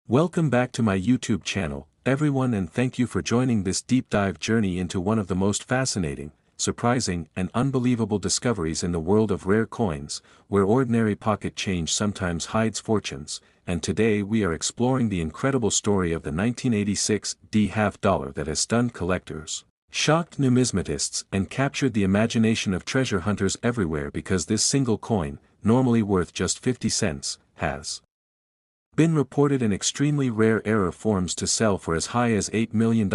Welcome back to my YouTube channel, everyone, and thank you for joining this deep dive journey into one of the most fascinating, surprising, and unbelievable discoveries in the world of rare coins, where ordinary pocket change sometimes hides fortunes, and today we are exploring the incredible story of the 1986 half dollar that has stunned collectors, shocked numismatists, and captured the imagination of treasure hunters everywhere because this single coin, normally worth just 50 cents, has been reported in extremely rare error forms to sell for as high as $8 million,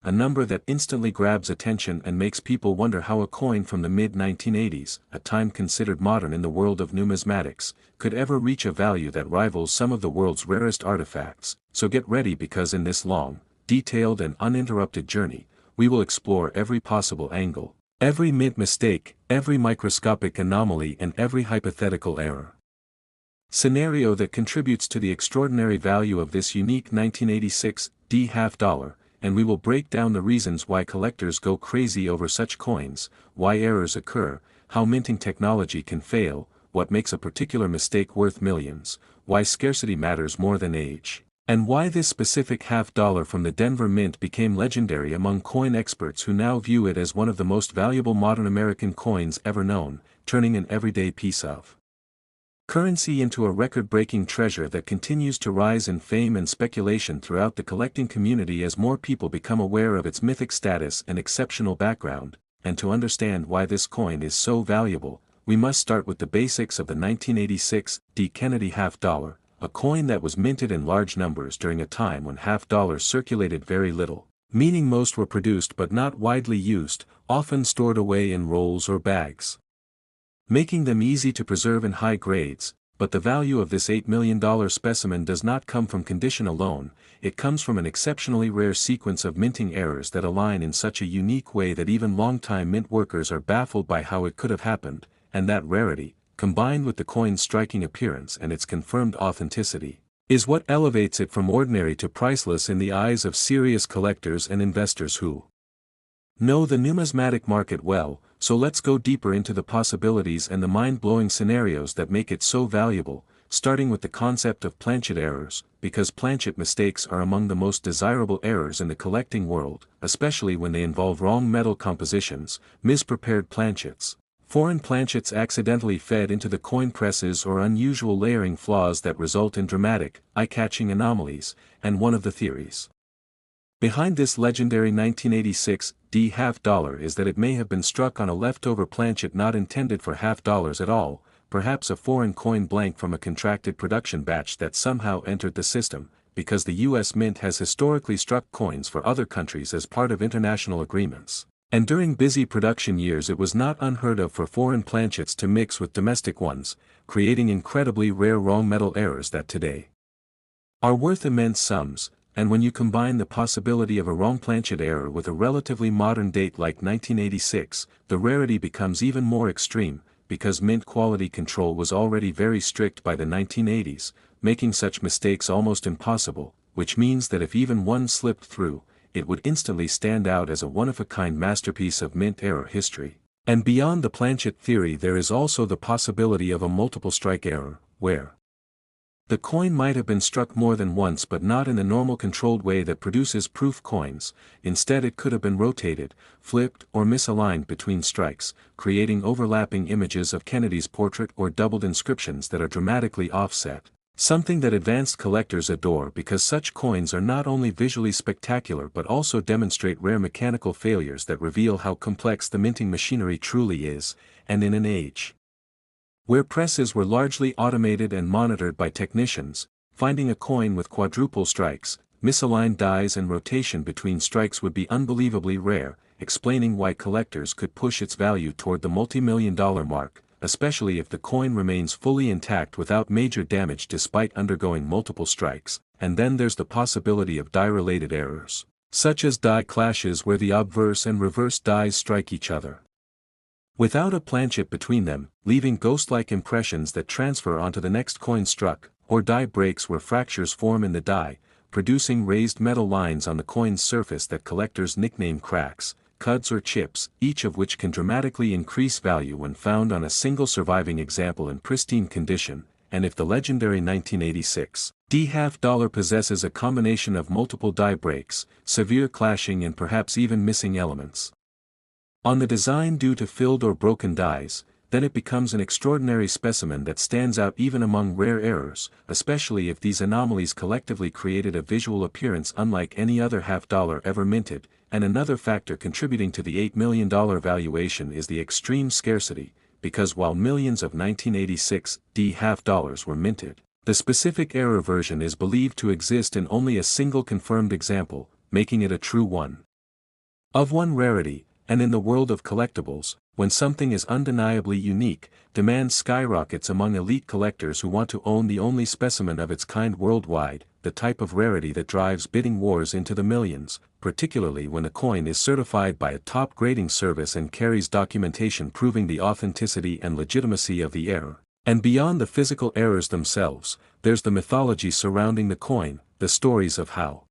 a number that instantly grabs attention and makes people wonder how a coin from the mid-1980s, a time considered modern in the world of numismatics, could ever reach a value that rivals some of the world's rarest artifacts. So get ready, because in this long, detailed and uninterrupted journey, we will explore every possible angle, every mint mistake, every microscopic anomaly, and every hypothetical error scenario that contributes to the extraordinary value of this unique 1986 half dollar, and we will break down the reasons why collectors go crazy over such coins, why errors occur, how minting technology can fail, what makes a particular mistake worth millions, why scarcity matters more than age, and why this specific half dollar from the Denver Mint became legendary among coin experts who now view it as one of the most valuable modern American coins ever known, turning an everyday piece of currency into a record-breaking treasure that continues to rise in fame and speculation throughout the collecting community as more people become aware of its mythic status and exceptional background. And to understand why this coin is so valuable, we must start with the basics of the 1986 Kennedy half dollar, a coin that was minted in large numbers during a time when half dollars circulated very little, meaning most were produced but not widely used, often stored away in rolls or bags, making them easy to preserve in high grades. But the value of this $8 million specimen does not come from condition alone, it comes from an exceptionally rare sequence of minting errors that align in such a unique way that even longtime mint workers are baffled by how it could have happened, and that rarity, combined with the coin's striking appearance and its confirmed authenticity, is what elevates it from ordinary to priceless in the eyes of serious collectors and investors who know the numismatic market well. So let's go deeper into the possibilities and the mind-blowing scenarios that make it so valuable, starting with the concept of planchet errors, because planchet mistakes are among the most desirable errors in the collecting world, especially when they involve wrong metal compositions, misprepared planchets, foreign planchets accidentally fed into the coin presses, or unusual layering flaws that result in dramatic, eye-catching anomalies. And one of the theories behind this legendary 1986 half dollar is that it may have been struck on a leftover planchet not intended for half dollars at all, perhaps a foreign coin blank from a contracted production batch that somehow entered the system, because the US Mint has historically struck coins for other countries as part of international agreements, and during busy production years it was not unheard of for foreign planchets to mix with domestic ones, creating incredibly rare wrong metal errors that today are worth immense sums. And when you combine the possibility of a wrong planchet error with a relatively modern date like 1986, the rarity becomes even more extreme, because mint quality control was already very strict by the 1980s, making such mistakes almost impossible, which means that if even one slipped through, it would instantly stand out as a one-of-a-kind masterpiece of mint error history. And beyond the planchet theory, there is also the possibility of a multiple strike error, where the coin might have been struck more than once but not in the normal controlled way that produces proof coins. Instead, it could have been rotated, flipped, or misaligned between strikes, creating overlapping images of Kennedy's portrait or doubled inscriptions that are dramatically offset. Something that advanced collectors adore, because such coins are not only visually spectacular but also demonstrate rare mechanical failures that reveal how complex the minting machinery truly is. And in an age where presses were largely automated and monitored by technicians, finding a coin with quadruple strikes, misaligned dies, and rotation between strikes would be unbelievably rare, explaining why collectors could push its value toward the multi-million-dollar mark, especially if the coin remains fully intact without major damage despite undergoing multiple strikes. And then there's the possibility of die-related errors, such as die clashes where the obverse and reverse dies strike each other without a planchet between them, leaving ghost-like impressions that transfer onto the next coin struck, or die breaks where fractures form in the die, producing raised metal lines on the coin's surface that collectors nickname cracks, cuts, or chips, each of which can dramatically increase value when found on a single surviving example in pristine condition. and if the legendary 1986 D half dollar possesses a combination of multiple die breaks, severe clashing and perhaps even missing elements on the design due to filled or broken dies, then it becomes an extraordinary specimen that stands out even among rare errors, especially if these anomalies collectively created a visual appearance unlike any other half dollar ever minted. And another factor contributing to the $8 million valuation is the extreme scarcity, because while millions of 1986 D half dollars were minted, the specific error version is believed to exist in only a single confirmed example, making it a true one of one rarity. And in the world of collectibles, when something is undeniably unique, demand skyrockets among elite collectors who want to own the only specimen of its kind worldwide, the type of rarity that drives bidding wars into the millions, particularly when a coin is certified by a top grading service and carries documentation proving the authenticity and legitimacy of the error. And beyond the physical errors themselves, there's the mythology surrounding the coin, the stories of how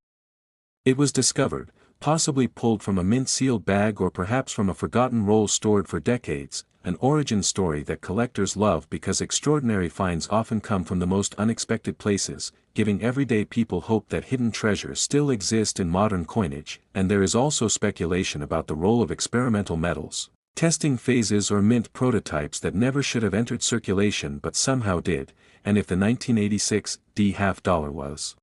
it was discovered, possibly pulled from a mint-sealed bag or perhaps from a forgotten roll stored for decades, an origin story that collectors love because extraordinary finds often come from the most unexpected places, giving everyday people hope that hidden treasures still exist in modern coinage. And there is also speculation about the role of experimental metals, testing phases or mint prototypes that never should have entered circulation but somehow did, and if the 1986 D half dollar was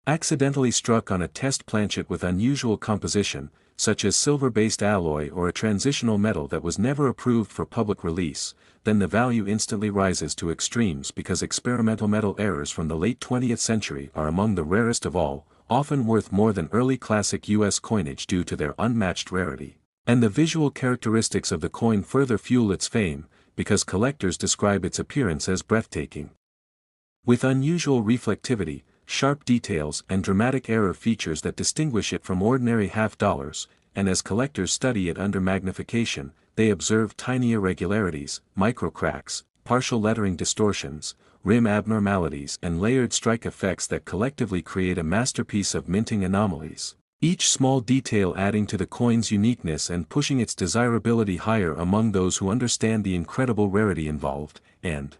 accidentally struck on a test planchet with unusual composition, such as silver-based alloy or a transitional metal that was never approved for public release, then the value instantly rises to extremes because experimental metal errors from the late 20th century are among the rarest of all, often worth more than early classic U.S. coinage due to their unmatched rarity. And the visual characteristics of the coin further fuel its fame, because collectors describe its appearance as breathtaking. With unusual reflectivity, sharp details and dramatic error features that distinguish it from ordinary half dollars, and as collectors study it under magnification, they observe tiny irregularities, microcracks, partial lettering distortions, rim abnormalities and layered strike effects that collectively create a masterpiece of minting anomalies, each small detail adding to the coin's uniqueness and pushing its desirability higher among those who understand the incredible rarity involved. And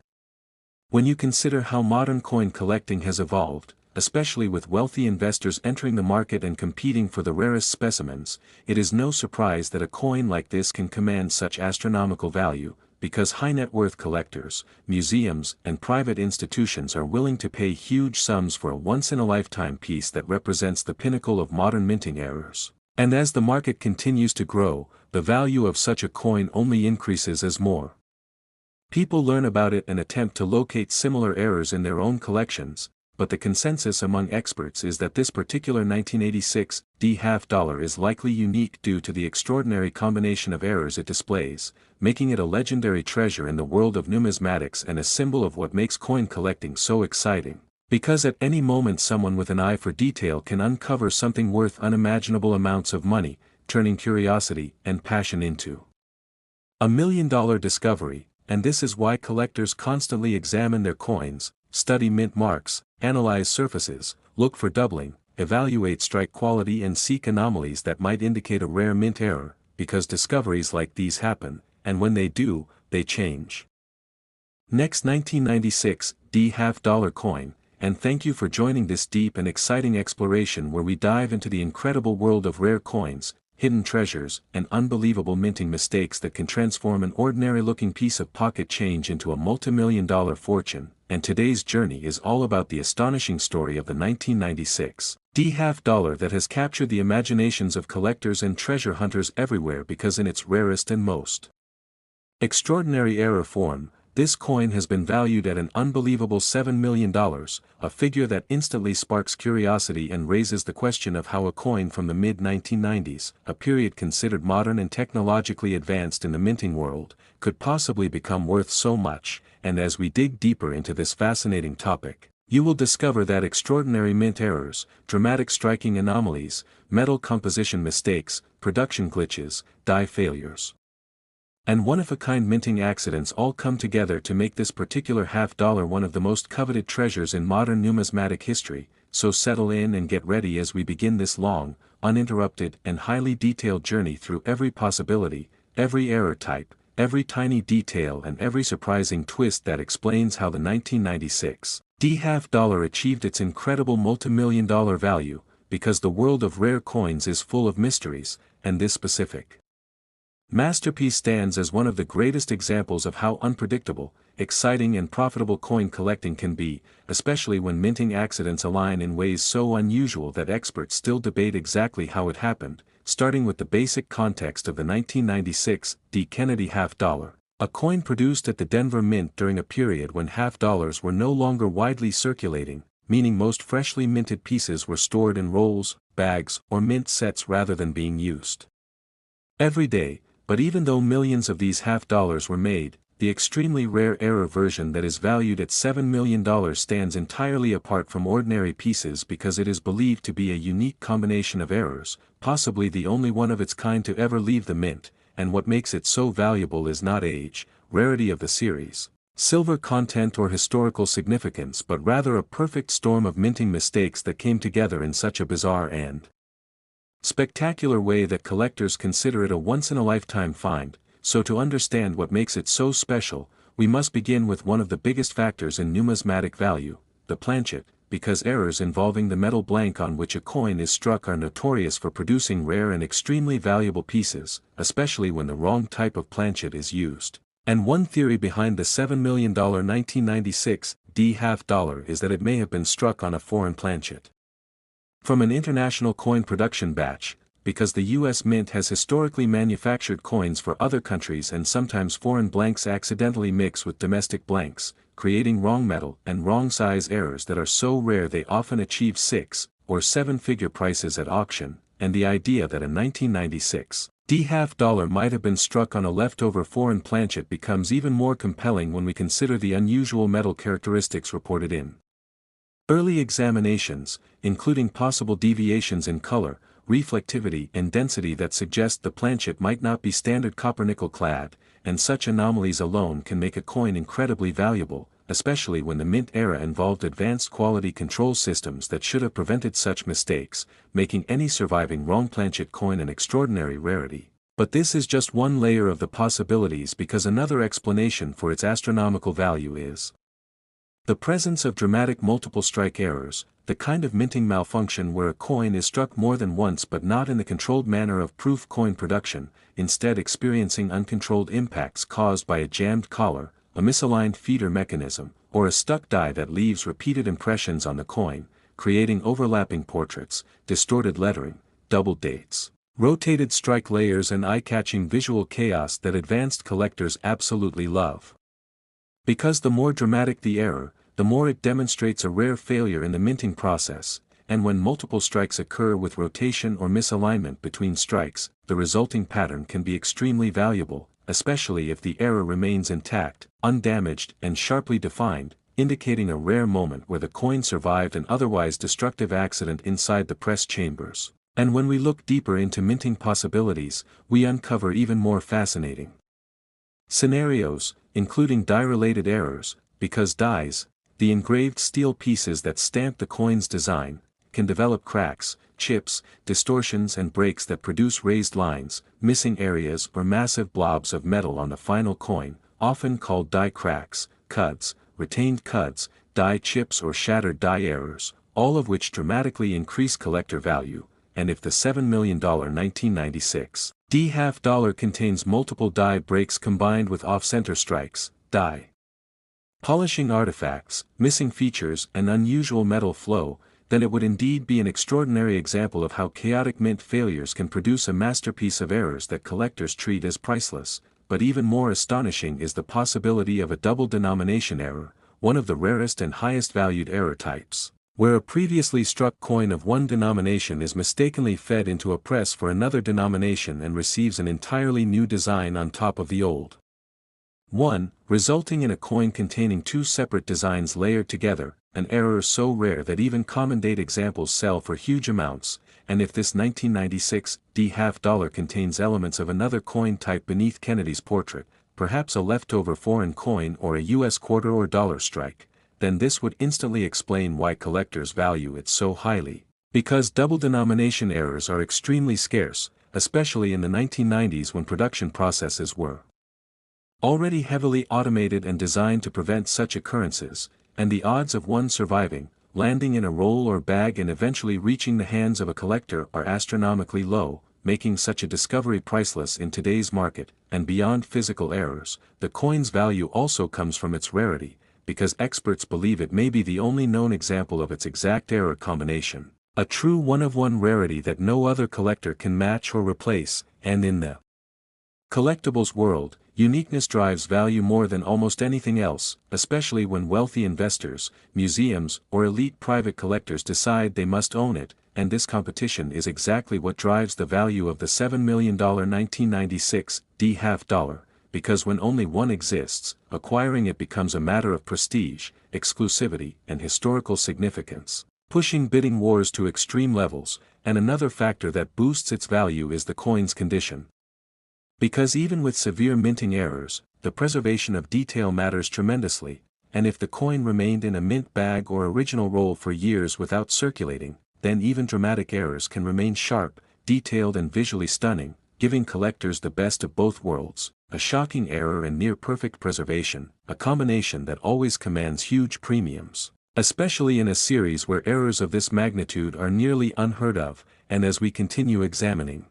when you consider how modern coin collecting has evolved, especially with wealthy investors entering the market and competing for the rarest specimens, it is no surprise that a coin like this can command such astronomical value, because high-net-worth collectors, museums, and private institutions are willing to pay huge sums for a once-in-a-lifetime piece that represents the pinnacle of modern minting errors. And as the market continues to grow, the value of such a coin only increases as more people learn about it and attempt to locate similar errors in their own collections. But the consensus among experts is that this particular 1986 D half dollar is likely unique due to the extraordinary combination of errors it displays, making it a legendary treasure in the world of numismatics and a symbol of what makes coin collecting so exciting. Because at any moment someone with an eye for detail can uncover something worth unimaginable amounts of money, turning curiosity and passion into a $1 million discovery. And this is why collectors constantly examine their coins, study mint marks, analyze surfaces, look for doubling, evaluate strike quality and seek anomalies that might indicate a rare mint error, because discoveries like these happen, and when they do, they change. Next 1996 D half dollar coin, and thank you for joining this deep and exciting exploration where we dive into the incredible world of rare coins, hidden treasures, and unbelievable minting mistakes that can transform an ordinary-looking piece of pocket change into a multi-million-dollar fortune. And today's journey is all about the astonishing story of the 1996 D half dollar that has captured the imaginations of collectors and treasure hunters everywhere because in its rarest and most extraordinary error form, this coin has been valued at an unbelievable $7 million, a figure that instantly sparks curiosity and raises the question of how a coin from the mid-1990s, a period considered modern and technologically advanced in the minting world, could possibly become worth so much. And as we dig deeper into this fascinating topic, you will discover that extraordinary mint errors, dramatic striking anomalies, metal composition mistakes, production glitches, die failures, and one-of-a-kind minting accidents all come together to make this particular half dollar one of the most coveted treasures in modern numismatic history. So settle in and get ready as we begin this long, uninterrupted and highly detailed journey through every possibility, every error type, every tiny detail and every surprising twist that explains how the 1996 D half dollar achieved its incredible multimillion-dollar value, because the world of rare coins is full of mysteries, and this specific masterpiece stands as one of the greatest examples of how unpredictable, exciting and profitable coin collecting can be, especially when minting accidents align in ways so unusual that experts still debate exactly how it happened, starting with the basic context of the 1996 D. Kennedy half dollar, a coin produced at the Denver Mint during a period when half dollars were no longer widely circulating, meaning most freshly minted pieces were stored in rolls, bags, or mint sets rather than being used every day. But even though millions of these half dollars were made, the extremely rare error version that is valued at $7 million stands entirely apart from ordinary pieces because it is believed to be a unique combination of errors, possibly the only one of its kind to ever leave the mint, and what makes it so valuable is not age, rarity of the series, silver content or historical significance, but rather a perfect storm of minting mistakes that came together in such a bizarre and spectacular way that collectors consider it a once-in-a-lifetime find. So to understand what makes it so special, we must begin with one of the biggest factors in numismatic value, the planchet, because errors involving the metal blank on which a coin is struck are notorious for producing rare and extremely valuable pieces, especially when the wrong type of planchet is used. And one theory behind the $7 million 1996 D half dollar is that it may have been struck on a foreign planchet from an international coin production batch, because the U.S. Mint has historically manufactured coins for other countries and sometimes foreign blanks accidentally mix with domestic blanks, creating wrong metal and wrong size errors that are so rare they often achieve 6 or 7-figure prices at auction, and the idea that a 1996 D half dollar might have been struck on a leftover foreign planchet becomes even more compelling when we consider the unusual metal characteristics reported in early examinations, including possible deviations in color, reflectivity and density that suggest the planchet might not be standard copper-nickel clad, and such anomalies alone can make a coin incredibly valuable, especially when the mint era involved advanced quality control systems that should have prevented such mistakes, making any surviving wrong planchet coin an extraordinary rarity. But this is just one layer of the possibilities, because another explanation for its astronomical value is the presence of dramatic multiple strike errors, the kind of minting malfunction where a coin is struck more than once but not in the controlled manner of proof coin production, instead experiencing uncontrolled impacts caused by a jammed collar, a misaligned feeder mechanism, or a stuck die that leaves repeated impressions on the coin, creating overlapping portraits, distorted lettering, double dates, rotated strike layers and eye-catching visual chaos that advanced collectors absolutely love. Because the more dramatic the error, the more it demonstrates a rare failure in the minting process, and when multiple strikes occur with rotation or misalignment between strikes, the resulting pattern can be extremely valuable, especially if the error remains intact, undamaged and sharply defined, indicating a rare moment where the coin survived an otherwise destructive accident inside the press chambers. And when we look deeper into minting possibilities, we uncover even more fascinating scenarios, including die-related errors, because dies, the engraved steel pieces that stamp the coin's design, can develop cracks, chips, distortions and breaks that produce raised lines, missing areas or massive blobs of metal on the final coin, often called die cracks, cuds, retained cuds, die chips or shattered die errors, all of which dramatically increase collector value. And if the $7 million 1996 D half dollar contains multiple die breaks combined with off-center strikes, die polishing artifacts, missing features and unusual metal flow, then it would indeed be an extraordinary example of how chaotic mint failures can produce a masterpiece of errors that collectors treat as priceless. But even more astonishing is the possibility of a double denomination error, one of the rarest and highest valued error types, where a previously struck coin of one denomination is mistakenly fed into a press for another denomination and receives an entirely new design on top of the old one, resulting in a coin containing two separate designs layered together, an error so rare that even common date examples sell for huge amounts. And if this 1996 D half dollar contains elements of another coin type beneath Kennedy's portrait, perhaps a leftover foreign coin or a US quarter or dollar strike, then this would instantly explain why collectors value it so highly. Because double denomination errors are extremely scarce, especially in the 1990s when production processes were already heavily automated and designed to prevent such occurrences, and the odds of one surviving, landing in a roll or bag and eventually reaching the hands of a collector are astronomically low, making such a discovery priceless in today's market. And beyond physical errors, the coin's value also comes from its rarity, because experts believe it may be the only known example of its exact error combination, a true one-of-one rarity that no other collector can match or replace. And in the collectibles world, uniqueness drives value more than almost anything else, especially when wealthy investors, museums, or elite private collectors decide they must own it, and this competition is exactly what drives the value of the $7 million 1996 half dollar, because when only one exists, acquiring it becomes a matter of prestige, exclusivity, and historical significance, pushing bidding wars to extreme levels. And another factor that boosts its value is the coin's condition. Because even with severe minting errors, the preservation of detail matters tremendously, and if the coin remained in a mint bag or original roll for years without circulating, then even dramatic errors can remain sharp, detailed and visually stunning, giving collectors the best of both worlds, a shocking error and near-perfect preservation, a combination that always commands huge premiums, especially in a series where errors of this magnitude are nearly unheard of. And as we continue examining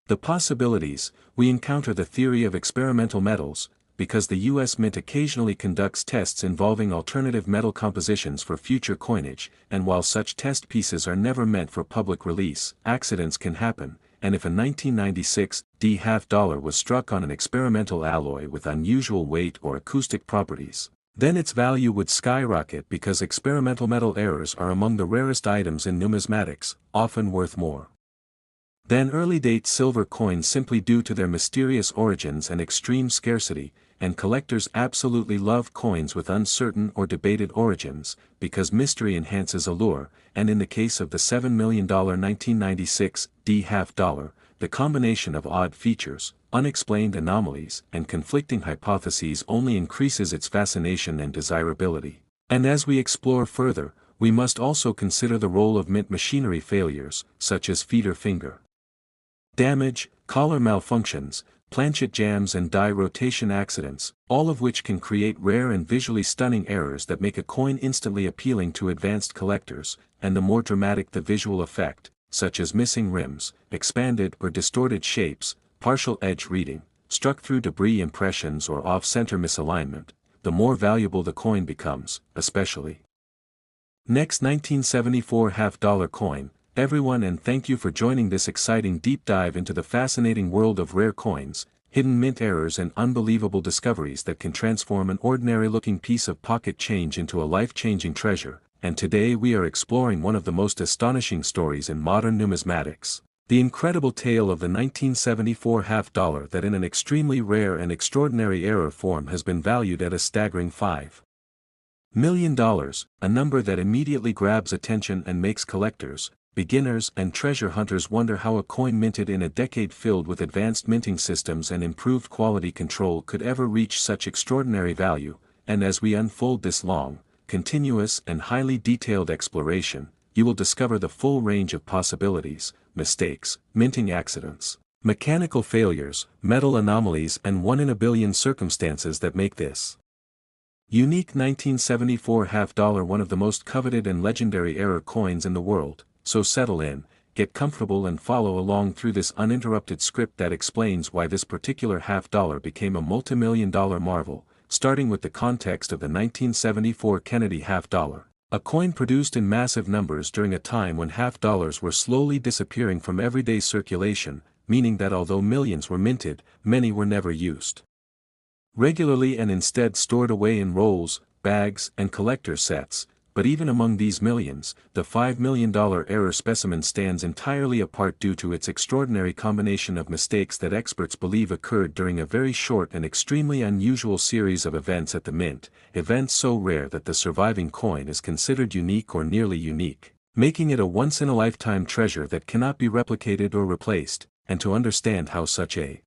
the possibilities, we encounter the theory of experimental metals, because the U.S. Mint occasionally conducts tests involving alternative metal compositions for future coinage, and while such test pieces are never meant for public release, accidents can happen, and if a 1996 half dollar was struck on an experimental alloy with unusual weight or acoustic properties, then its value would skyrocket because experimental metal errors are among the rarest items in numismatics, often worth more than early-date silver coins simply due to their mysterious origins and extreme scarcity, and collectors absolutely love coins with uncertain or debated origins, because mystery enhances allure. And in the case of the $7 million 1996 half dollar, the combination of odd features, unexplained anomalies, and conflicting hypotheses only increases its fascination and desirability. And as we explore further, we must also consider the role of mint machinery failures, such as feeder finger damage, collar malfunctions, planchet jams and die rotation accidents, all of which can create rare and visually stunning errors that make a coin instantly appealing to advanced collectors. And the more dramatic the visual effect, such as missing rims, expanded or distorted shapes, partial edge reading, struck through debris impressions or off-center misalignment, the more valuable the coin becomes, especially. Next, 1974 half dollar coin. Everyone, and thank you for joining this exciting deep dive into the fascinating world of rare coins, hidden mint errors and unbelievable discoveries that can transform an ordinary-looking piece of pocket change into a life-changing treasure. And today we are exploring one of the most astonishing stories in modern numismatics, the incredible tale of the 1974 half dollar that in an extremely rare and extraordinary error form has been valued at a staggering $5 million, a number that immediately grabs attention and makes collectors, beginners and treasure hunters wonder how a coin minted in a decade filled with advanced minting systems and improved quality control could ever reach such extraordinary value. And as we unfold this long, continuous and highly detailed exploration, you will discover the full range of possibilities, mistakes, minting accidents, mechanical failures, metal anomalies and one in a billion circumstances that make this unique 1974 half dollar one of the most coveted and legendary error coins in the world. So settle in, get comfortable and follow along through this uninterrupted script that explains why this particular half dollar became a multi-million-dollar marvel, starting with the context of the 1974 Kennedy half dollar, a coin produced in massive numbers during a time when half dollars were slowly disappearing from everyday circulation, meaning that although millions were minted, many were never used regularly and instead stored away in rolls, bags, and collector sets. But even among these millions, the $5 million error specimen stands entirely apart due to its extraordinary combination of mistakes that experts believe occurred during a very short and extremely unusual series of events at the mint, events so rare that the surviving coin is considered unique or nearly unique, making it a once-in-a-lifetime treasure that cannot be replicated or replaced. And to understand how such a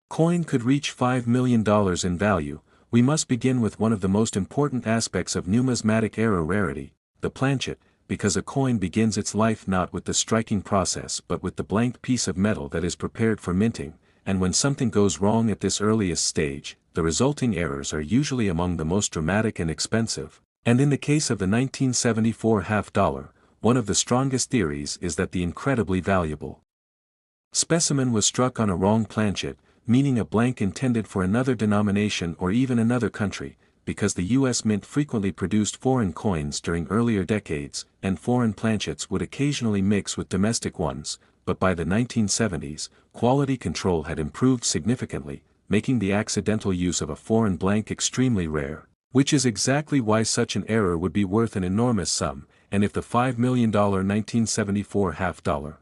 coin could reach $5 million in value, we must begin with one of the most important aspects of numismatic error rarity, the planchet, because a coin begins its life not with the striking process but with the blank piece of metal that is prepared for minting, and when something goes wrong at this earliest stage, the resulting errors are usually among the most dramatic and expensive. And in the case of the 1974 half dollar, one of the strongest theories is that the incredibly valuable specimen was struck on a wrong planchet, meaning a blank intended for another denomination or even another country, because the U.S. Mint frequently produced foreign coins during earlier decades, and foreign planchets would occasionally mix with domestic ones, but by the 1970s, quality control had improved significantly, making the accidental use of a foreign blank extremely rare, which is exactly why such an error would be worth an enormous sum, and if the $5 million 1974 half dollar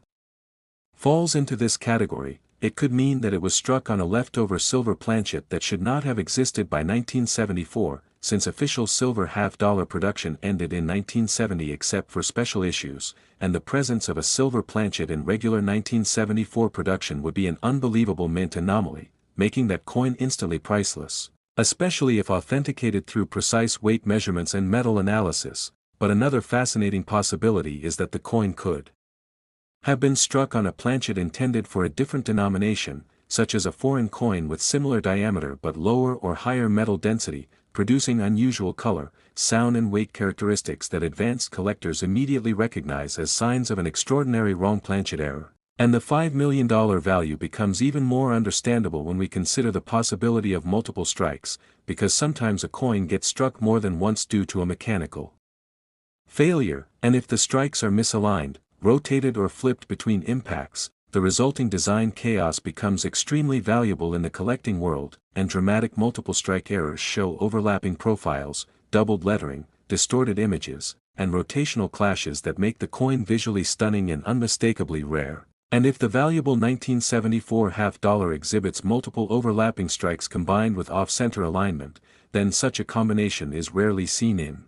falls into this category, it could mean that it was struck on a leftover silver planchet that should not have existed by 1974, since official silver half-dollar production ended in 1970 except for special issues, and the presence of a silver planchet in regular 1974 production would be an unbelievable mint anomaly, making that coin instantly priceless, especially if authenticated through precise weight measurements and metal analysis. But another fascinating possibility is that the coin could have been struck on a planchet intended for a different denomination, such as a foreign coin with similar diameter but lower or higher metal density, producing unusual color, sound and weight characteristics that advanced collectors immediately recognize as signs of an extraordinary wrong planchet error. And the $5 million value becomes even more understandable when we consider the possibility of multiple strikes, because sometimes a coin gets struck more than once due to a mechanical failure, and if the strikes are misaligned, rotated or flipped between impacts, the resulting design chaos becomes extremely valuable in the collecting world, and dramatic multiple strike errors show overlapping profiles, doubled lettering, distorted images, and rotational clashes that make the coin visually stunning and unmistakably rare. And if the valuable 1974 half dollar exhibits multiple overlapping strikes combined with off-center alignment, then such a combination is rarely seen in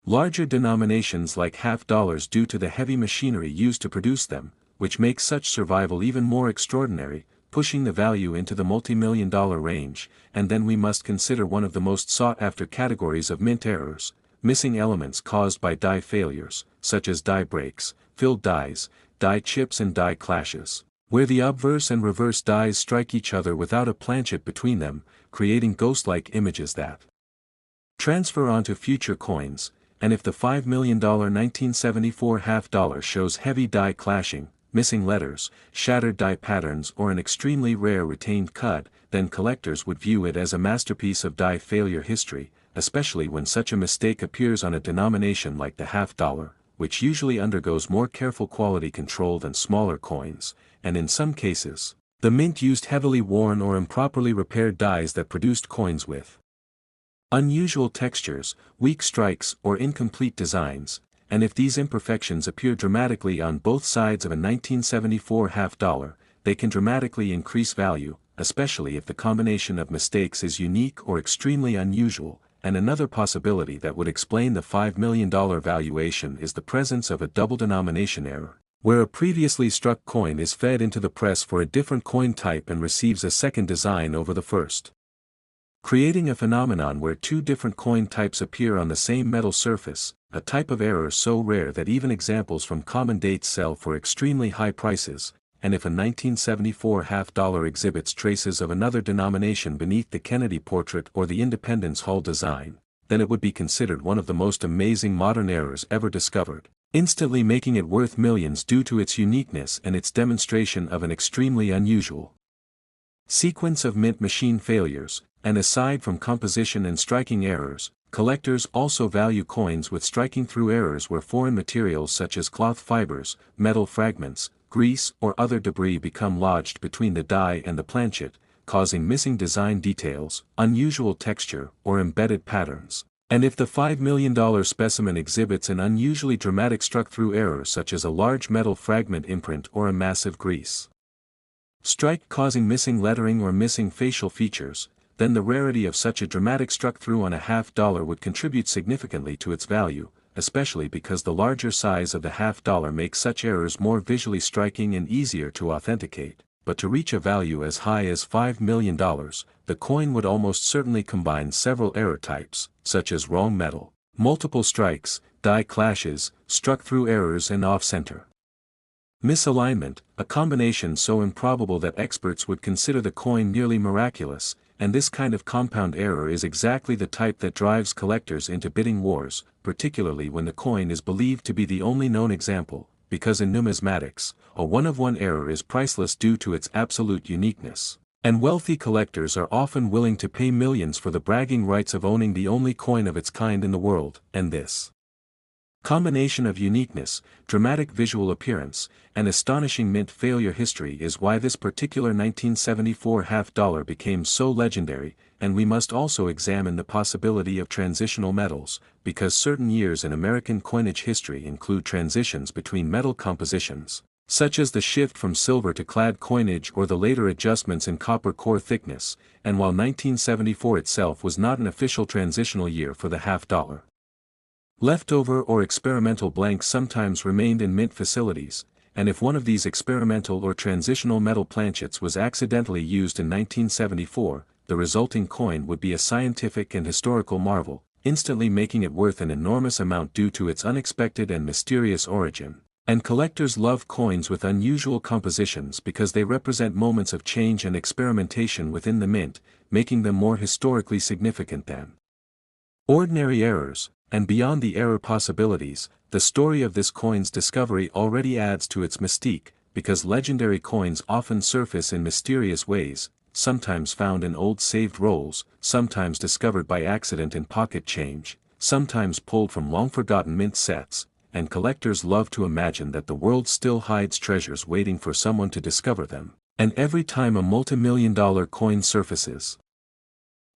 larger denominations like half dollars due to the heavy machinery used to produce them, which makes such survival even more extraordinary, pushing the value into the multi-million-dollar range. And then we must consider one of the most sought-after categories of mint errors, missing elements caused by die failures, such as die breaks, filled dies, die chips and die clashes, where the obverse and reverse dies strike each other without a planchet between them, creating ghost-like images that transfer onto future coins. And if the $5 million 1974 half dollar shows heavy die clashing, missing letters, shattered die patterns or an extremely rare retained cut, then collectors would view it as a masterpiece of die failure history, especially when such a mistake appears on a denomination like the half dollar, which usually undergoes more careful quality control than smaller coins, and in some cases, the mint used heavily worn or improperly repaired dies that produced coins with unusual textures, weak strikes or incomplete designs, and if these imperfections appear dramatically on both sides of a 1974 half dollar, they can dramatically increase value, especially if the combination of mistakes is unique or extremely unusual. And another possibility that would explain the $5 million valuation is the presence of a double denomination error, where a previously struck coin is fed into the press for a different coin type and receives a second design over the first, creating a phenomenon where two different coin types appear on the same metal surface, a type of error so rare that even examples from common dates sell for extremely high prices. And if a 1974 half dollar exhibits traces of another denomination beneath the Kennedy portrait or the Independence Hall design, then it would be considered one of the most amazing modern errors ever discovered, instantly making it worth millions due to its uniqueness and its demonstration of an extremely unusual sequence of mint machine failures. And aside from composition and striking errors, collectors also value coins with striking through errors where foreign materials such as cloth fibers, metal fragments, grease or other debris become lodged between the die and the planchet, causing missing design details, unusual texture, or embedded patterns. And if the $5 million specimen exhibits an unusually dramatic struck-through error such as a large metal fragment imprint or a massive grease strike causing missing lettering or missing facial features, then the rarity of such a dramatic struck-through on a half dollar would contribute significantly to its value, especially because the larger size of the half dollar makes such errors more visually striking and easier to authenticate. But to reach a value as high as $5 million, the coin would almost certainly combine several error types, such as wrong metal, multiple strikes, die clashes, struck-through errors and off-center Misalignment, a combination so improbable that experts would consider the coin nearly miraculous, and this kind of compound error is exactly the type that drives collectors into bidding wars, particularly when the coin is believed to be the only known example, because in numismatics, a one-of-one error is priceless due to its absolute uniqueness. And wealthy collectors are often willing to pay millions for the bragging rights of owning the only coin of its kind in the world, and this combination of uniqueness, dramatic visual appearance, and astonishing mint failure history is why this particular 1974 half-dollar became so legendary, and we must also examine the possibility of transitional metals, because certain years in American coinage history include transitions between metal compositions, such as the shift from silver to clad coinage or the later adjustments in copper core thickness, and while 1974 itself was not an official transitional year for the half-dollar, leftover or experimental blanks sometimes remained in mint facilities, and if one of these experimental or transitional metal planchets was accidentally used in 1974, the resulting coin would be a scientific and historical marvel, instantly making it worth an enormous amount due to its unexpected and mysterious origin. And collectors love coins with unusual compositions because they represent moments of change and experimentation within the mint, making them more historically significant than ordinary errors. And beyond the error possibilities, the story of this coin's discovery already adds to its mystique, because legendary coins often surface in mysterious ways, sometimes found in old saved rolls, sometimes discovered by accident in pocket change, sometimes pulled from long-forgotten mint sets, and collectors love to imagine that the world still hides treasures waiting for someone to discover them, and every time a multi-million-dollar coin surfaces.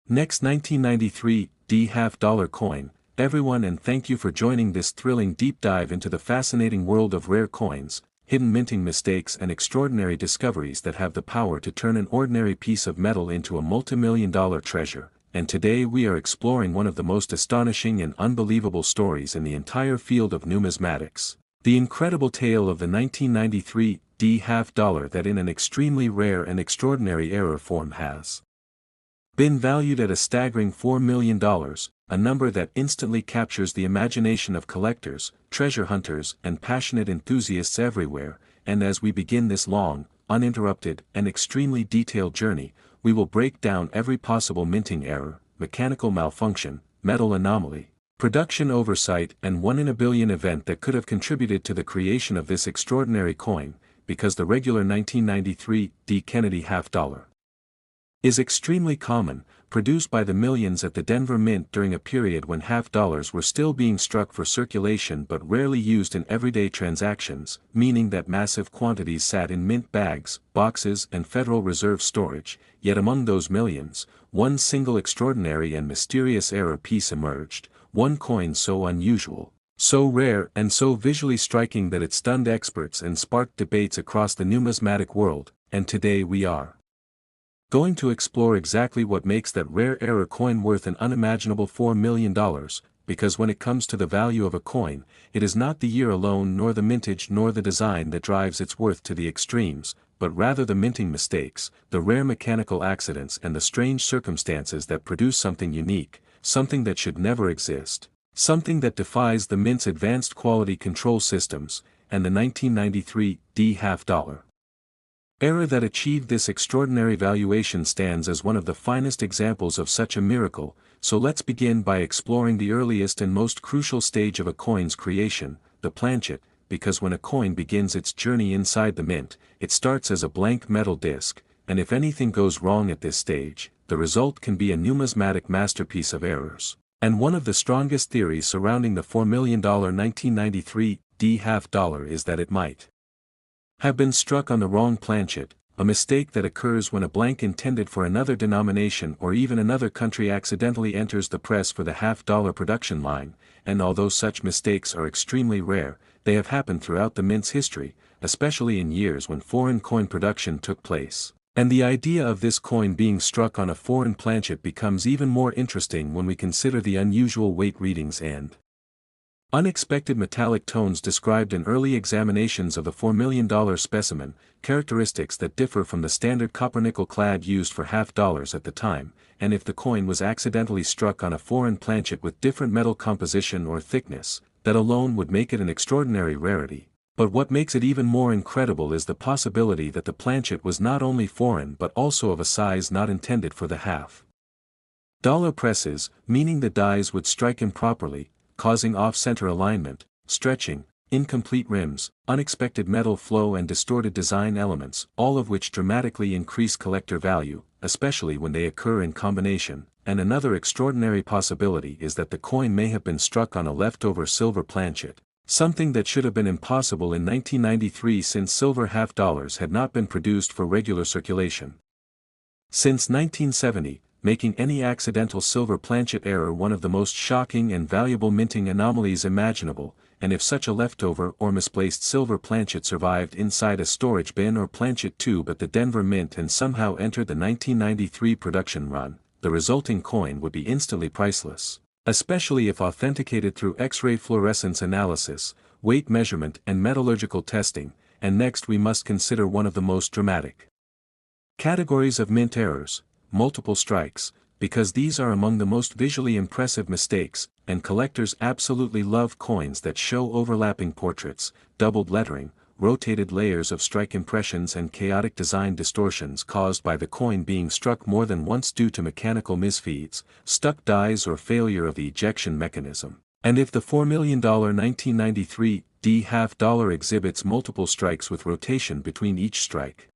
Next, 1993 D half-dollar coin. Everyone, and thank you for joining this thrilling deep dive into the fascinating world of rare coins, hidden minting mistakes and extraordinary discoveries that have the power to turn an ordinary piece of metal into a multi-million-dollar treasure. And today we are exploring one of the most astonishing and unbelievable stories in the entire field of numismatics, the incredible tale of the 1993 D half-dollar that in an extremely rare and extraordinary error form has been valued at a staggering $4 million, a number that instantly captures the imagination of collectors, treasure hunters, and passionate enthusiasts everywhere. And as we begin this long, uninterrupted, and extremely detailed journey, we will break down every possible minting error, mechanical malfunction, metal anomaly, production oversight, and one-in-a-billion event that could have contributed to the creation of this extraordinary coin, because the regular 1993 D Kennedy half-dollar is extremely common, produced by the millions at the Denver Mint during a period when half-dollars were still being struck for circulation but rarely used in everyday transactions, meaning that massive quantities sat in mint bags, boxes, and Federal Reserve storage. Yet among those millions, one single extraordinary and mysterious error piece emerged, one coin so unusual, so rare, and so visually striking that it stunned experts and sparked debates across the numismatic world. And today we are going to explore exactly what makes that rare error coin worth an unimaginable $4 million, because when it comes to the value of a coin, it is not the year alone nor the mintage nor the design that drives its worth to the extremes, but rather the minting mistakes, the rare mechanical accidents and the strange circumstances that produce something unique, something that should never exist, something that defies the mint's advanced quality control systems, and the 1993 D half-dollar error that achieved this extraordinary valuation stands as one of the finest examples of such a miracle. So let's begin by exploring the earliest and most crucial stage of a coin's creation, the planchet, because when a coin begins its journey inside the mint, it starts as a blank metal disc, and if anything goes wrong at this stage, the result can be a numismatic masterpiece of errors. And one of the strongest theories surrounding the $4 million 1993 D half-dollar is that it might have been struck on the wrong planchet, a mistake that occurs when a blank intended for another denomination or even another country accidentally enters the press for the half-dollar production line, and although such mistakes are extremely rare, they have happened throughout the mint's history, especially in years when foreign coin production took place. And the idea of this coin being struck on a foreign planchet becomes even more interesting when we consider the unusual weight readings and unexpected metallic tones described in early examinations of the $4 million specimen, characteristics that differ from the standard copper-nickel clad used for half-dollars at the time. And if the coin was accidentally struck on a foreign planchet with different metal composition or thickness, that alone would make it an extraordinary rarity. But what makes it even more incredible is the possibility that the planchet was not only foreign but also of a size not intended for the half-dollar presses, meaning the dies would strike improperly, causing off-center alignment, stretching, incomplete rims, unexpected metal flow and distorted design elements, all of which dramatically increase collector value, especially when they occur in combination. And another extraordinary possibility is that the coin may have been struck on a leftover silver planchet, something that should have been impossible in 1993 since silver half-dollars had not been produced for regular circulation. Since 1970, making any accidental silver planchet error one of the most shocking and valuable minting anomalies imaginable, and if such a leftover or misplaced silver planchet survived inside a storage bin or planchet tube at the Denver Mint and somehow entered the 1993 production run, the resulting coin would be instantly priceless, especially if authenticated through X-ray fluorescence analysis, weight measurement and metallurgical testing. And next we must consider one of the most dramatic categories of mint errors: multiple strikes, because these are among the most visually impressive mistakes, and collectors absolutely love coins that show overlapping portraits, doubled lettering, rotated layers of strike impressions and chaotic design distortions caused by the coin being struck more than once due to mechanical misfeeds, stuck dies or failure of the ejection mechanism. And if the $4 million 1993 D half-dollar exhibits multiple strikes with rotation between each strike,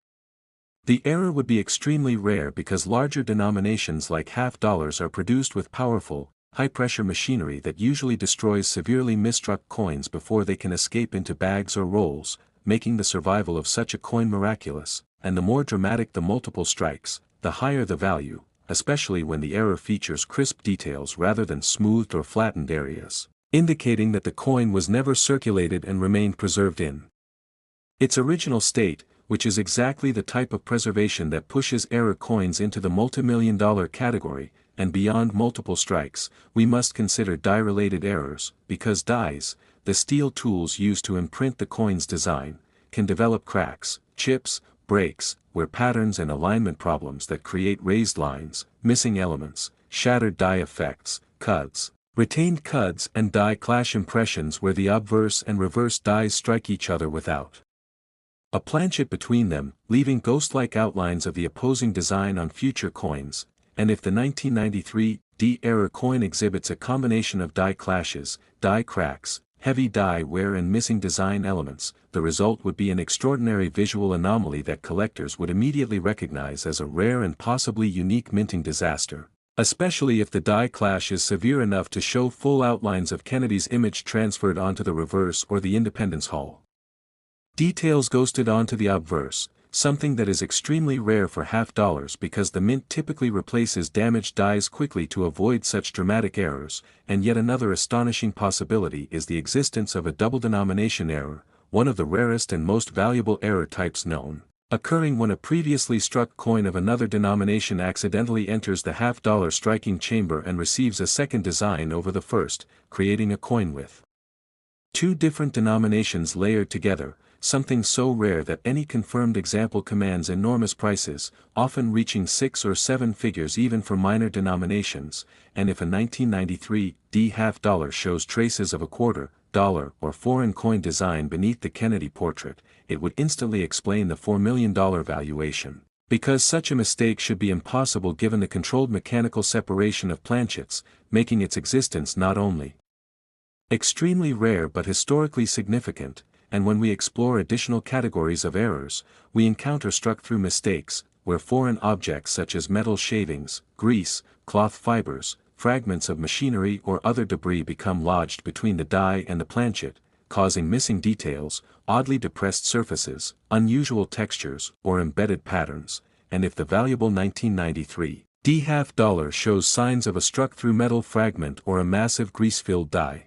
the error would be extremely rare because larger denominations like half-dollars are produced with powerful, high-pressure machinery that usually destroys severely misstruck coins before they can escape into bags or rolls, making the survival of such a coin miraculous. And the more dramatic the multiple strikes, the higher the value, especially when the error features crisp details rather than smoothed or flattened areas, indicating that the coin was never circulated and remained preserved in its original state, which is exactly the type of preservation that pushes error coins into the multimillion-dollar category. And beyond multiple strikes, we must consider die-related errors, because dies, the steel tools used to imprint the coin's design, can develop cracks, chips, breaks, wear patterns and alignment problems that create raised lines, missing elements, shattered die effects, cuds, retained cuds and die clash impressions where the obverse and reverse dies strike each other without a planchet between them, leaving ghost-like outlines of the opposing design on future coins. And if the 1993 D error coin exhibits a combination of die clashes, die cracks, heavy die wear and missing design elements, the result would be an extraordinary visual anomaly that collectors would immediately recognize as a rare and possibly unique minting disaster, especially if the die clash is severe enough to show full outlines of Kennedy's image transferred onto the reverse or the Independence Hall details ghosted onto the obverse, something that is extremely rare for half-dollars because the mint typically replaces damaged dies quickly to avoid such dramatic errors. And yet another astonishing possibility is the existence of a double denomination error, one of the rarest and most valuable error types known, occurring when a previously struck coin of another denomination accidentally enters the half-dollar striking chamber and receives a second design over the first, creating a coin with two different denominations layered together, something so rare that any confirmed example commands enormous prices, often reaching 6 or 7 figures even for minor denominations. And if a 1993 D half-dollar shows traces of a quarter, dollar or foreign coin design beneath the Kennedy portrait, it would instantly explain the $4 million valuation. Because such a mistake should be impossible given the controlled mechanical separation of planchets, making its existence not only extremely rare but historically significant. And when we explore additional categories of errors, we encounter struck-through mistakes, where foreign objects such as metal shavings, grease, cloth fibers, fragments of machinery or other debris become lodged between the die and the planchet, causing missing details, oddly depressed surfaces, unusual textures, or embedded patterns. And if the valuable 1993 D half-dollar shows signs of a struck-through metal fragment or a massive grease-filled die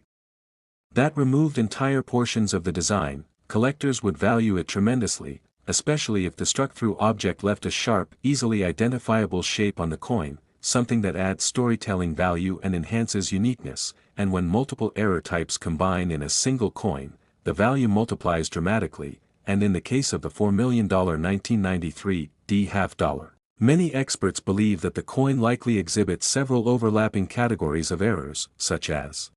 that removed entire portions of the design, collectors would value it tremendously, especially if the struck-through object left a sharp, easily identifiable shape on the coin, something that adds storytelling value and enhances uniqueness. And when multiple error types combine in a single coin, the value multiplies dramatically. And in the case of the $4 million 1993 D half-dollar, many experts believe that the coin likely exhibits several overlapping categories of errors, such as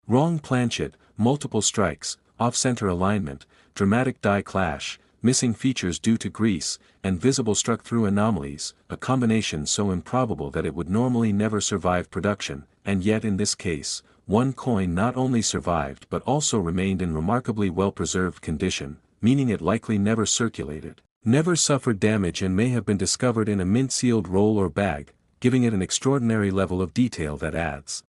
wrong planchet, multiple strikes, off-center alignment, dramatic die clash, missing features due to grease, and visible struck-through anomalies, a combination so improbable that it would normally never survive production, and yet in this case, one coin not only survived but also remained in remarkably well-preserved condition, meaning it likely never circulated, never suffered damage and may have been discovered in a mint-sealed roll or bag, giving it an extraordinary level of detail that adds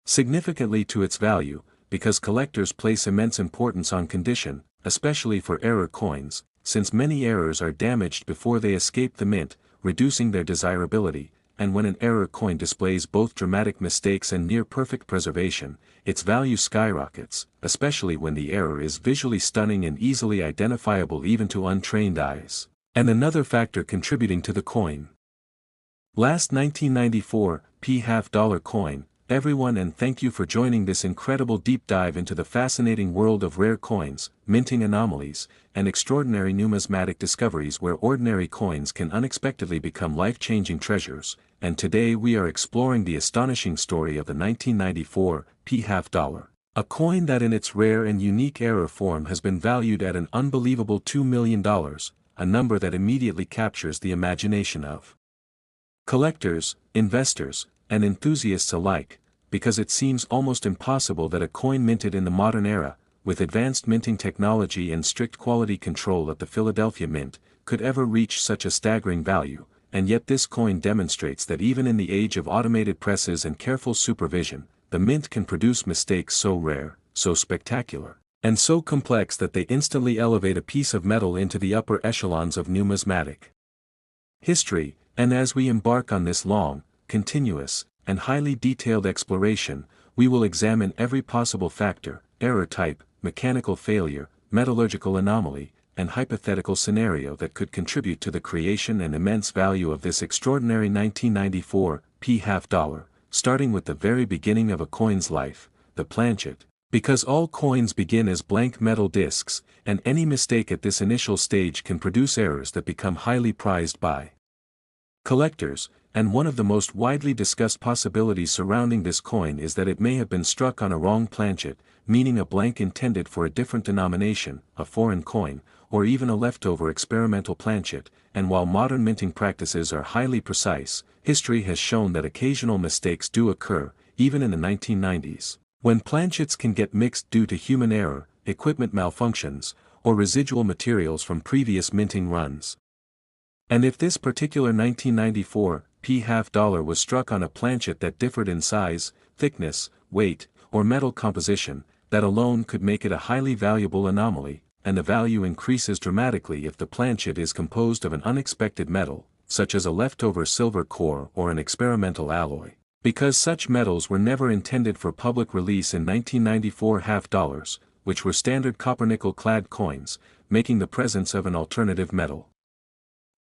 significantly to its value, because collectors place immense importance on condition, especially for error coins, since many errors are damaged before they escape the mint, reducing their desirability, and when an error coin displays both dramatic mistakes and near-perfect preservation, its value skyrockets, especially when the error is visually stunning and easily identifiable even to untrained eyes. And another factor contributing to the coin. Last 1994, half-dollar coin, everyone, and thank you for joining this incredible deep dive into the fascinating world of rare coins, minting anomalies, and extraordinary numismatic discoveries where ordinary coins can unexpectedly become life-changing treasures, and today we are exploring the astonishing story of the 1994 half-dollar, a coin that in its rare and unique error form has been valued at an unbelievable $2 million, a number that immediately captures the imagination of collectors, investors, and enthusiasts alike, because it seems almost impossible that a coin minted in the modern era, with advanced minting technology and strict quality control at the Philadelphia Mint, could ever reach such a staggering value, and yet this coin demonstrates that even in the age of automated presses and careful supervision, the mint can produce mistakes so rare, so spectacular, and so complex that they instantly elevate a piece of metal into the upper echelons of numismatic history. And as we embark on this long, continuous, and highly detailed exploration, we will examine every possible factor, error type, mechanical failure, metallurgical anomaly, and hypothetical scenario that could contribute to the creation and immense value of this extraordinary 1994 half-dollar, starting with the very beginning of a coin's life, the planchet. Because all coins begin as blank metal discs, and any mistake at this initial stage can produce errors that become highly prized by collectors, and one of the most widely discussed possibilities surrounding this coin is that it may have been struck on a wrong planchet, meaning a blank intended for a different denomination, a foreign coin, or even a leftover experimental planchet, and while modern minting practices are highly precise, history has shown that occasional mistakes do occur, even in the 1990s, when planchets can get mixed due to human error, equipment malfunctions, or residual materials from previous minting runs. And if this particular 1994 half-dollar was struck on a planchet that differed in size, thickness, weight, or metal composition, that alone could make it a highly valuable anomaly, and the value increases dramatically if the planchet is composed of an unexpected metal, such as a leftover silver core or an experimental alloy. Because such metals were never intended for public release in 1994 half-dollars, which were standard copper-nickel-clad coins, making the presence of an alternative metal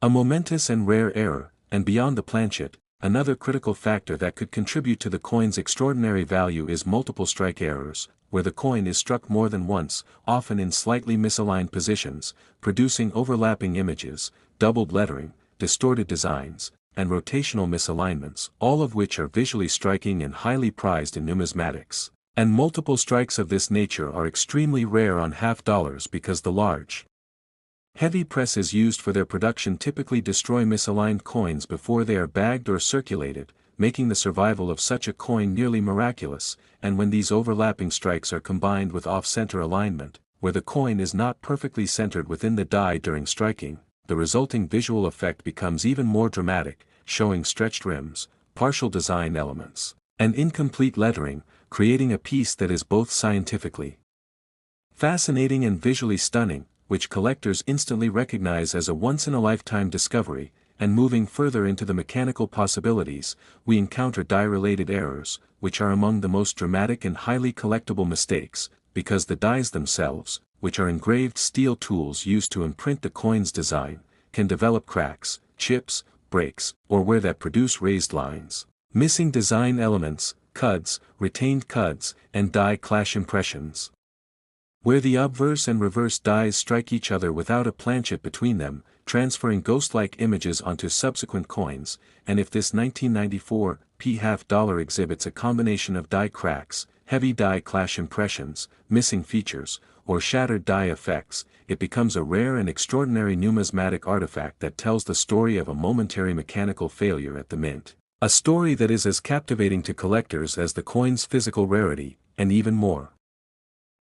a momentous and rare error, and beyond the planchet, another critical factor that could contribute to the coin's extraordinary value is multiple strike errors, where the coin is struck more than once, often in slightly misaligned positions, producing overlapping images, doubled lettering, distorted designs, and rotational misalignments, all of which are visually striking and highly prized in numismatics. And multiple strikes of this nature are extremely rare on half-dollars because the large, heavy presses used for their production typically destroy misaligned coins before they are bagged or circulated, making the survival of such a coin nearly miraculous, and when these overlapping strikes are combined with off-center alignment, where the coin is not perfectly centered within the die during striking, the resulting visual effect becomes even more dramatic, showing stretched rims, partial design elements, and incomplete lettering, creating a piece that is both scientifically fascinating and visually stunning, which collectors instantly recognize as a once-in-a-lifetime discovery. And moving further into the mechanical possibilities, we encounter die-related errors, which are among the most dramatic and highly collectible mistakes, because the dies themselves, which are engraved steel tools used to imprint the coin's design, can develop cracks, chips, breaks, or where that produce raised lines, missing design elements, cuds, retained cuds, and die clash impressions. Where the obverse and reverse dies strike each other without a planchet between them, transferring ghost-like images onto subsequent coins, and if this 1994 half-dollar exhibits a combination of die cracks, heavy die clash impressions, missing features, or shattered die effects, it becomes a rare and extraordinary numismatic artifact that tells the story of a momentary mechanical failure at the mint. A story that is as captivating to collectors as the coin's physical rarity, and even more.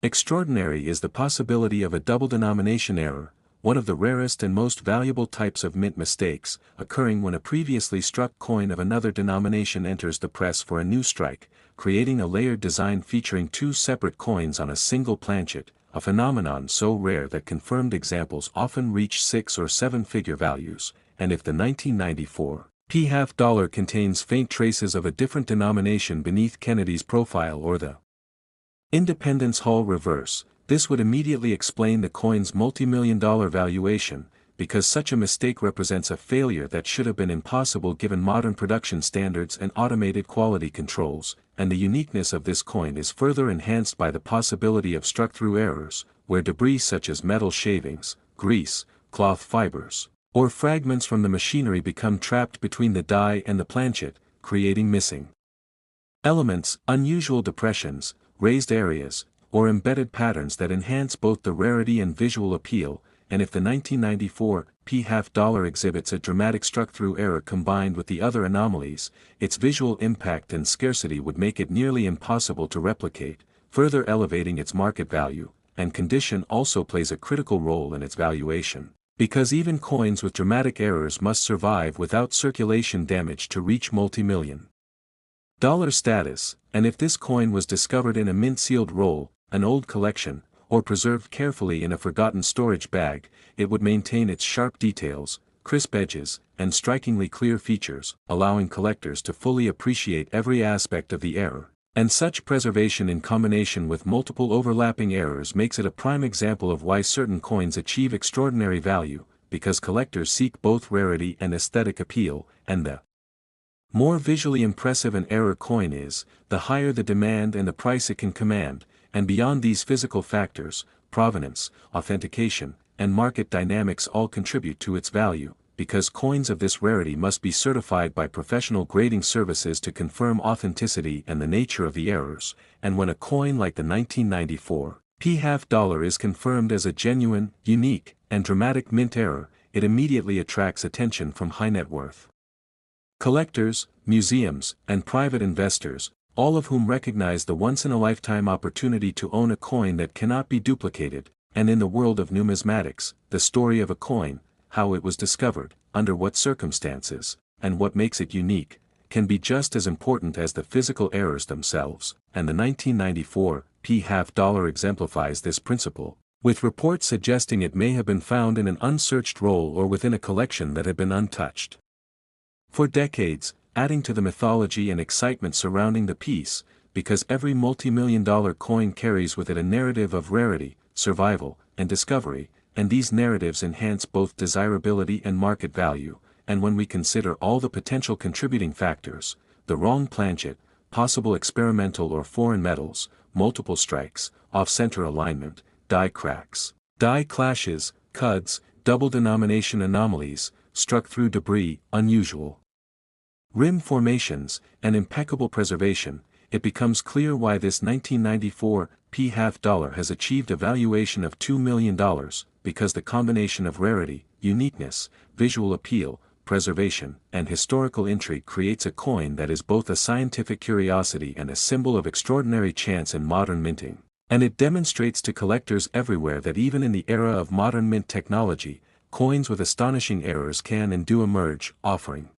Extraordinary is the possibility of a double denomination error, one of the rarest and most valuable types of mint mistakes, occurring when a previously struck coin of another denomination enters the press for a new strike, creating a layered design featuring two separate coins on a single planchet, a phenomenon so rare that confirmed examples often reach 6 or 7-figure values, and if the 1994 p-half dollar contains faint traces of a different denomination beneath Kennedy's profile or the Independence Hall reverse, this would immediately explain the coin's multi-million-dollar valuation, because such a mistake represents a failure that should have been impossible given modern production standards and automated quality controls, and the uniqueness of this coin is further enhanced by the possibility of struck-through errors, where debris such as metal shavings, grease, cloth fibers, or fragments from the machinery become trapped between the die and the planchet, creating missing elements, unusual depressions, raised areas, or embedded patterns that enhance both the rarity and visual appeal, and if the 1994 p-half dollar exhibits a dramatic struck-through error combined with the other anomalies, its visual impact and scarcity would make it nearly impossible to replicate, further elevating its market value, and condition also plays a critical role in its valuation, because even coins with dramatic errors must survive without circulation damage to reach multi-million dollar status, and if this coin was discovered in a mint-sealed roll, an old collection, or preserved carefully in a forgotten storage bag, it would maintain its sharp details, crisp edges, and strikingly clear features, allowing collectors to fully appreciate every aspect of the error. And such preservation in combination with multiple overlapping errors makes it a prime example of why certain coins achieve extraordinary value, because collectors seek both rarity and aesthetic appeal, and the more visually impressive an error coin is, the higher the demand and the price it can command, and beyond these physical factors, provenance, authentication, and market dynamics all contribute to its value, because coins of this rarity must be certified by professional grading services to confirm authenticity and the nature of the errors, and when a coin like the 1994 p-half dollar is confirmed as a genuine, unique, and dramatic mint error, it immediately attracts attention from high net worth collectors, museums, and private investors, all of whom recognize the once-in-a-lifetime opportunity to own a coin that cannot be duplicated, and in the world of numismatics, the story of a coin, how it was discovered, under what circumstances, and what makes it unique, can be just as important as the physical errors themselves, and the 1994 p-half dollar exemplifies this principle, with reports suggesting it may have been found in an unsearched roll or within a collection that had been untouched. For decades, adding to the mythology and excitement surrounding the piece, because every multi-million-dollar coin carries with it a narrative of rarity, survival, and discovery, and these narratives enhance both desirability and market value, and when we consider all the potential contributing factors, the wrong planchet, possible experimental or foreign metals, multiple strikes, off-center alignment, die cracks, die clashes, cuds, double denomination anomalies, struck-through debris, unusual rim formations, and impeccable preservation, it becomes clear why this 1994 p-half dollar has achieved a valuation of $2 million, because the combination of rarity, uniqueness, visual appeal, preservation, and historical intrigue creates a coin that is both a scientific curiosity and a symbol of extraordinary chance in modern minting. And it demonstrates to collectors everywhere that even in the era of modern mint technology, coins with astonishing errors can and do emerge, offering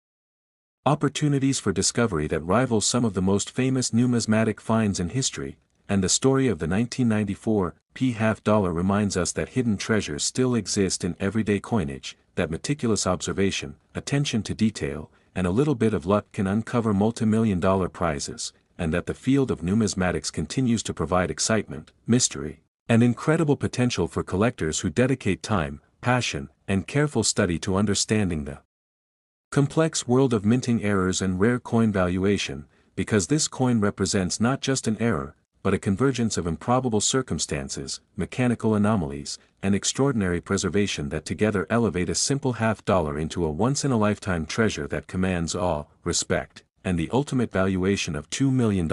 opportunities for discovery that rival some of the most famous numismatic finds in history, and the story of the 1994 p-half dollar reminds us that hidden treasures still exist in everyday coinage, that meticulous observation, attention to detail, and a little bit of luck can uncover multi-million-dollar prizes, and that the field of numismatics continues to provide excitement, mystery, and incredible potential for collectors who dedicate time, passion, and careful study to understanding the complex world of minting errors and rare coin valuation, because this coin represents not just an error, but a convergence of improbable circumstances, mechanical anomalies, and extraordinary preservation that together elevate a simple half dollar into a once-in-a-lifetime treasure that commands awe, respect, and the ultimate valuation of $2 million.